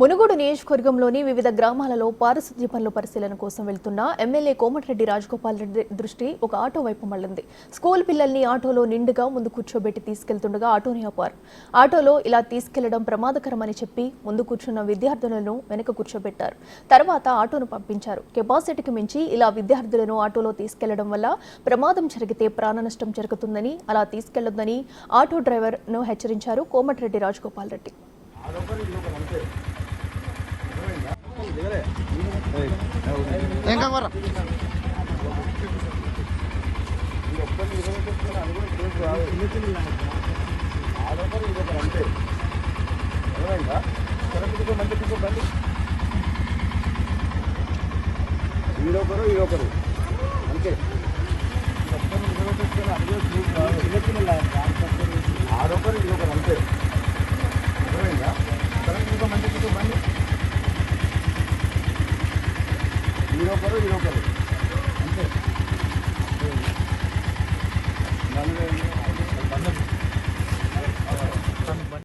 మునుగోడు నియోజకవర్గంలోని వివిధ గ్రామాలలో పారిశుద్ధ్య పనుల పరిశీలన కోసం వెళ్తున్న ఎమ్మెల్యే కోమటిరెడ్డి రాజగోపాల్ రెడ్డి దృష్టి ఒక ఆటో వైపు మళ్లింది. స్కూల్ పిల్లల్ని ఆటోలో నిండుగా ముందు కూర్చోబెట్టి తీసుకెళ్తుండగా ఆటోని ఆపారు. ఆటోలో ఇలా తీసుకెళ్లడం ప్రమాదకరమని చెప్పి ముందు కూర్చున్న విద్యార్థులను వెనక కూర్చోబెట్టారు. తర్వాత ఆటోను పంపించారు. కెపాసిటీకి మించి ఇలా విద్యార్థులను ఆటోలో తీసుకెళ్లడం వల్ల ప్రమాదం జరిగితే ప్రాణ నష్టం జరుగుతుందని, అలా తీసుకెళ్లొద్దని ఆటో డ్రైవర్ను హెచ్చరించారు కోమటిరెడ్డి రాజగోపాల్ రెడ్డి. ఈడొకరు అంతే ఆడొకరు ఈడొకరు అంతే ఈడొకరు అంతే